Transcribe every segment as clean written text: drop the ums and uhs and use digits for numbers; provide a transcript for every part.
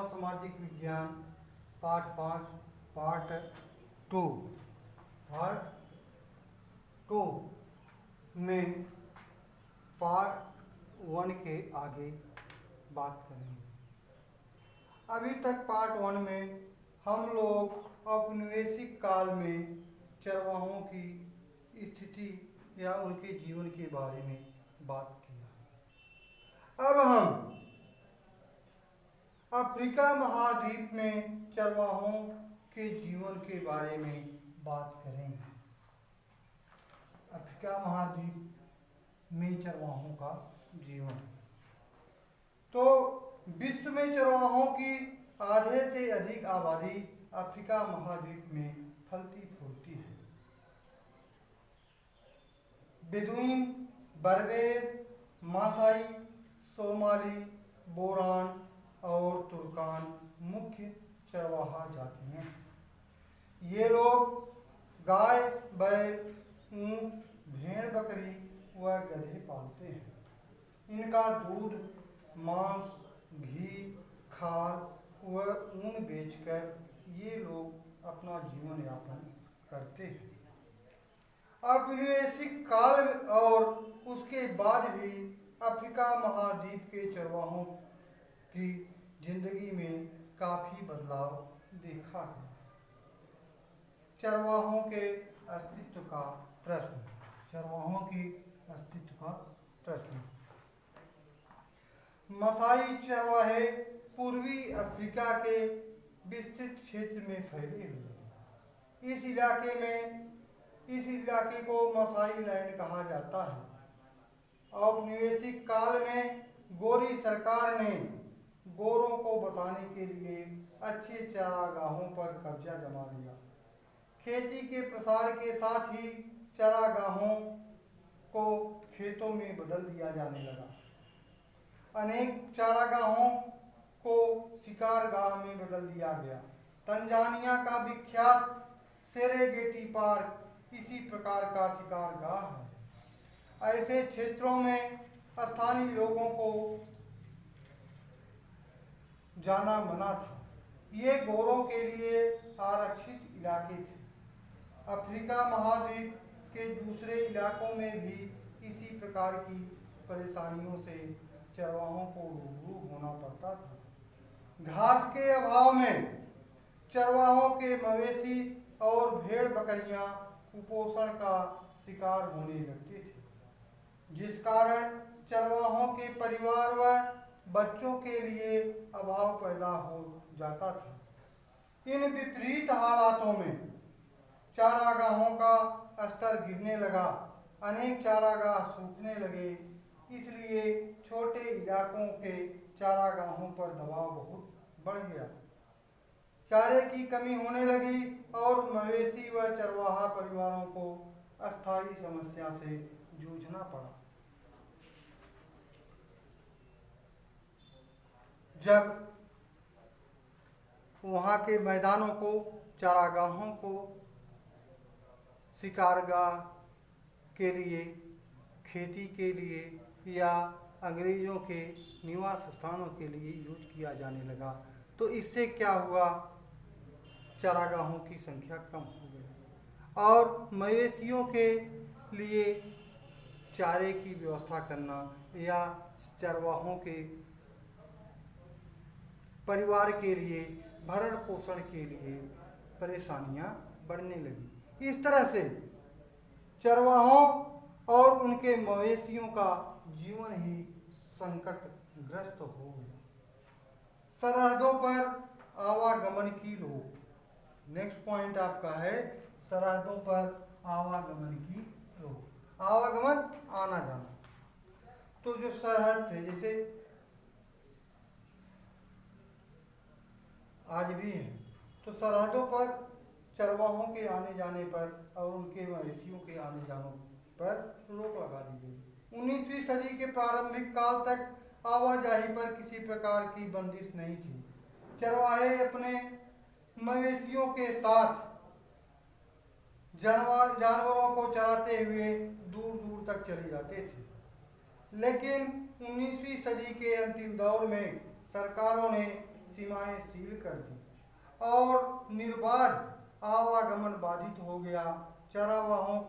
समाज सामाजिक विज्ञान पाठ 5 पार्ट 2 पार्ट 2 में पार्ट 1 के आगे बात करेंगे। अभी तक पार्ट 1 में हम लोग औपनिवेशिक काल में चरवाहों की स्थिति या उनके जीवन के बारे में बात किया। अब हम अफ्रीका महाद्वीप में चरवाहों के जीवन के बारे में बात करेंगे। अफ्रीका महाद्वीप में चरवाहों का जीवन। तो विश्व में चरवाहों की आधे से अधिक आबादी अफ्रीका महाद्वीप में फलती फूलती है। बेदुइन, बर्बेर, मासाई, सोमाली, बोरान और तुर्कान मुख्य चरवाहा जातियां हैं। ये लोग गाय, बैल, ऊंट, भेड़, बकरी व गधे पालते हैं। इनका दूध, मांस, घी, खाल व ऊन बेचकर ये लोग अपना जीवन यापन करते हैं। औपनिवेशिक काल और उसके बाद भी अफ्रीका महाद्वीप के चरवाहों की जिंदगी में काफी बदलाव देखा गया। चरवाहों के अस्तित्व का प्रश्न। चरवाहों की अस्तित्व का प्रश्न। मसाई चरवाहे पूर्वी अफ्रीका के विस्तृत क्षेत्र में फैले हुए हैं। इस इलाके को मसाई लैंड कहा जाता है। औपनिवेशिक काल में गोरी सरकार ने गोरों को बसाने के लिए अच्छे चारागाहों पर कब्जा जमा लिया। खेती के प्रसार के साथ ही चारागाहों को खेतों में बदल दिया जाने लगा। अनेक चारागाहों को शिकारगाह में बदल दिया गया। तंजानिया का विख्यात सेरेगेटी पार्क इसी प्रकार का शिकारगाह है। ऐसे क्षेत्रों में स्थानीय लोगों को जाना मना था। ये गोरों के लिए आरक्षित इलाके थे। अफ्रीका महाद्वीप के दूसरे इलाकों में भी इसी प्रकार की परेशानियों से चरवाहों को रूबरू होना पड़ता था। घास के अभाव में चरवाहों के मवेशी और भेड़ बकरियां कुपोषण का शिकार होने लगते थे, जिस कारण चरवाहों के परिवार व बच्चों के लिए अभाव पैदा हो जाता था। इन विपरीत हालातों में चारागाहों का स्तर गिरने लगा। अनेक चारागाह सूखने लगे। इसलिए छोटे इलाकों के चारागाहों पर दबाव बहुत बढ़ गया। चारे की कमी होने लगी और मवेशी व चरवाहा परिवारों को अस्थायी समस्या से जूझना पड़ा। जब वहाँ के मैदानों को, चारागाहों को शिकारगाह के लिए, खेती के लिए या अंग्रेज़ों के निवास स्थानों के लिए यूज किया जाने लगा, तो इससे क्या हुआ? चारागाहों की संख्या कम हो गई और मवेशियों के लिए चारे की व्यवस्था करना या चरवाहों के परिवार के लिए भरण पोषण के लिए परेशानियां बढ़ने लगी। इस तरह से चरवाहों और उनके मवेशियों का जीवन ही संकटग्रस्त हो गया। सरहदों पर आवागमन की रोक। नेक्स्ट पॉइंट आपका है सरहदों पर आवागमन की रोक। आवागमन, आना जाना। तो जो सरहद थे, जैसे आज भी है, तो सरहदों पर चरवाहों के आने जाने पर और उनके मवेशियों के आने जाने पर रोक लगा दी गई। 19वीं सदी के प्रारंभिक काल तक आवाजाही पर किसी प्रकार की बंदिश नहीं थी। चरवाहे अपने मवेशियों के साथ जानवरों को चराते हुए दूर दूर तक चले जाते थे। लेकिन 19वीं सदी के अंतिम दौर में सरकारों ने सीमाएं सील कर दी और निर्बाध आवागमन बाधित हो गया। चरागाहों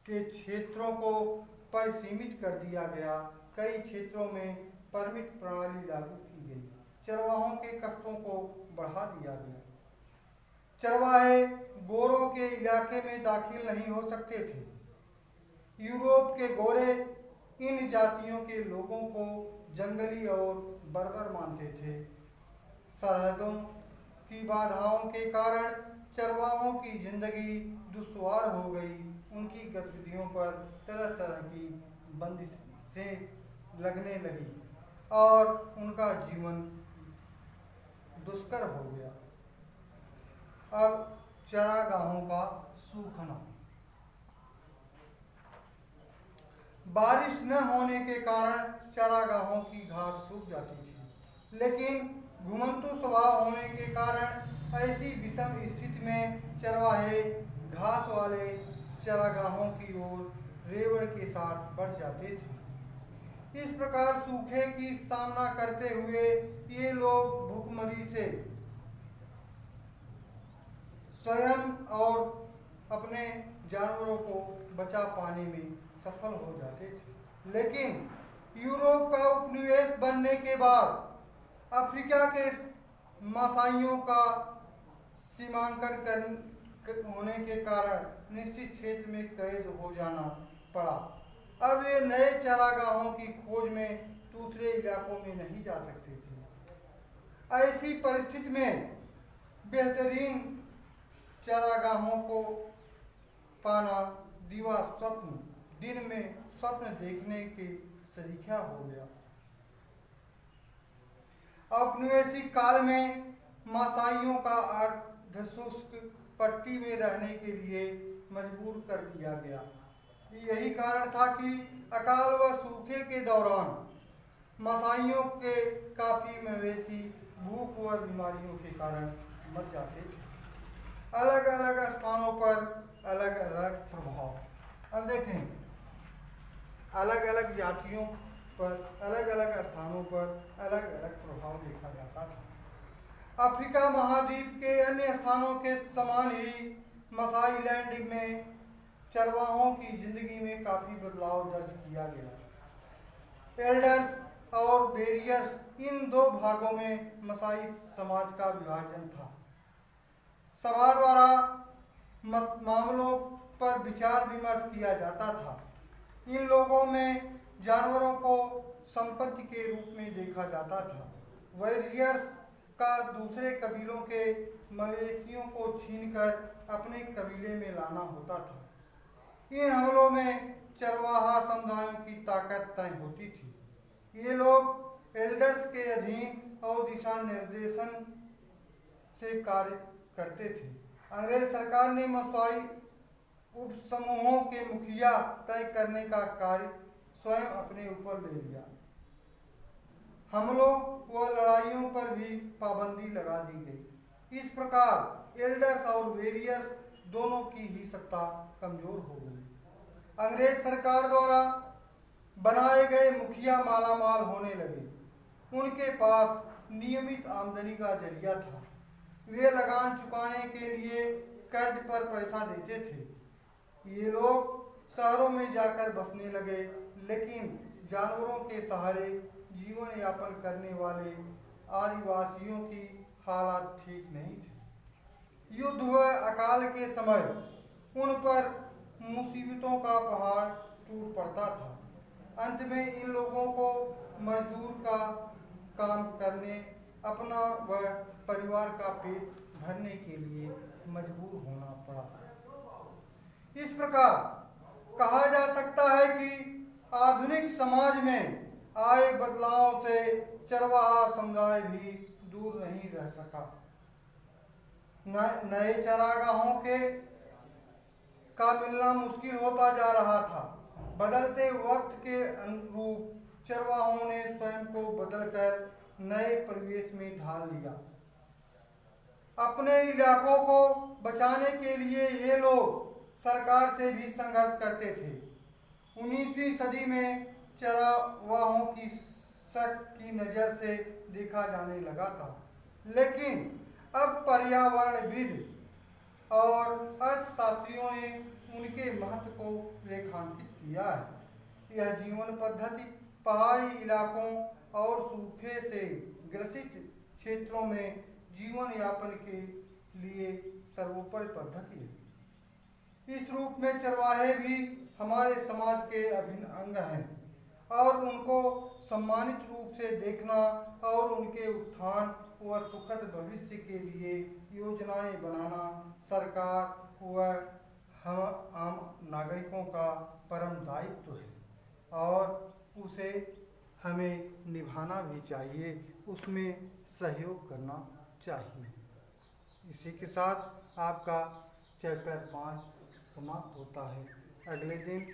के क्षेत्रों को परिसीमित कर दिया गया। कई क्षेत्रों में परमिट प्रणाली लागू की गई। चरवाहों के कष्टों को बढ़ा दिया गया। चरवाहे गोरों के इलाके में दाखिल नहीं हो सकते थे। यूरोप के गोरे इन जातियों के लोगों को जंगली और बर्बर मानते थे। सरहदों की बाधाओं के कारण चरवाहों की जिंदगी दुश्वार हो गई। उनकी गतिविधियों पर तरह तरह की बंदिशें लगने लगी और उनका जीवन दुष्कर हो गया। अब चरागाहों का सूखना। बारिश न होने के कारण चरागाहों की घास सूख जाती थी, लेकिन घुमंतु स्वभाव होने के कारण ऐसी विषम स्थिति में चरवाहे घास वाले चरागाहों की ओर रेवड़ के साथ बढ़ जाते थे। इस प्रकार सूखे की सामना करते हुए ये लोग भूखमरी से स्वयं और अपने जानवरों को बचा पाने में सफल हो जाते थे। लेकिन यूरोप का उपनिवेश बनने के बाद अफ्रीका के मासाइयों का सीमांकन होने के कारण निश्चित क्षेत्र में कैद हो जाना पड़ा। अब ये नए चरागाहों की खोज में दूसरे इलाकों में नहीं जा सकते थे। ऐसी परिस्थिति में बेहतरीन चरागाहों को पाना दिन में स्वप्न देखने के सरीखा हो गया। औपनिवेशिक काल में मासाइयों का अर्धशुष्क पट्टी में रहने के लिए मजबूर कर दिया गया। यही कारण था कि अकाल व सूखे के दौरान मासाइयों के काफी मवेशी भूख व बीमारियों के कारण मर जाते थे। अलग अलग स्थानों पर अलग अलग प्रभाव। अब देखें, अलग अलग जातियों पर अलग अलग स्थानों पर अलग अलग प्रभाव देखा जाता था। अफ्रीका महाद्वीप के अन्य स्थानों के समान ही मसाई लैंड में चरवाहों की जिंदगी में काफी बदलाव दर्ज किया गया। एल्डर्स और बेरियर्स, इन दो भागों में मसाई समाज का विभाजन था। सभा द्वारा मामलों पर विचार विमर्श किया जाता था। इन लोगों में जानवरों को संपत्ति के रूप में देखा जाता था। वॉरियर्स का दूसरे कबीलों के मवेशियों को छीनकर अपने कबीले में लाना होता था। इन हमलों में चरवाहा समुदायों की ताकत तय होती थी। ये लोग एल्डर्स के अधीन और दिशा निर्देशन से कार्य करते थे। अंग्रेज सरकार ने मसाई उपसमूहों के मुखिया तय करने का कार्य स्वयं अपने ऊपर ले लिया। हमलों व लड़ाइयों पर भी पाबंदी लगा दी गई। इस प्रकार एल्डर्स और वेरियर्स दोनों की ही सत्ता कमजोर हो गई। अंग्रेज सरकार द्वारा बनाए गए मुखिया मालामाल होने लगे। उनके पास नियमित आमदनी का जरिया था। वे लगान चुकाने के लिए कर्ज पर पैसा देते थे। ये लोग शहरों में जाकर बसने लगे, लेकिन जानवरों के सहारे जीवन यापन करने वाले आदिवासियों की हालात ठीक नहीं थे। युद्ध व अकाल के समय उन पर मुसीबतों का पहाड़ टूट पड़ता था। अंत में इन लोगों को मजदूर का काम करने, अपना व परिवार का पेट भरने के लिए मजबूर होना पड़ा। इस प्रकार कहा जा सकता है कि आधुनिक समाज में आए बदलाव से चरवाहा समुदाय भी दूर नहीं रह सका। नए चरागाहों के का मिलना मुश्किल होता जा रहा था। बदलते वक्त के अनुरूप चरवाहों ने स्वयं को बदलकर नए परिवेश में ढाल लिया। अपने इलाकों को बचाने के लिए ये लोग सरकार से भी संघर्ष करते थे। 19वीं सदी में चरवाहों की शक की नज़र से देखा जाने लगा था। लेकिन अब पर्यावरणविद और अर्थशास्त्रियों ने उनके महत्व को रेखांकित किया है। यह जीवन पद्धति पहाड़ी इलाकों और सूखे से ग्रसित क्षेत्रों में जीवन यापन के लिए सर्वोपरि पद्धति है। इस रूप में चरवाहे भी हमारे समाज के अभिन्न अंग हैं और उनको सम्मानित रूप से देखना और उनके उत्थान व सुखद भविष्य के लिए योजनाएं बनाना सरकार व हम आम नागरिकों का परम दायित्व है और उसे हमें निभाना भी चाहिए, उसमें सहयोग करना चाहिए। इसी के साथ आपका चैप्टर 5 समाप्त होता है। अगले दिन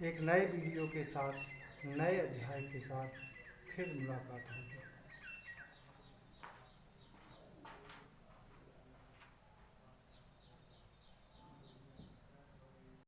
एक नए वीडियो के साथ, नए अध्याय के साथ फिर मुलाकात होगी।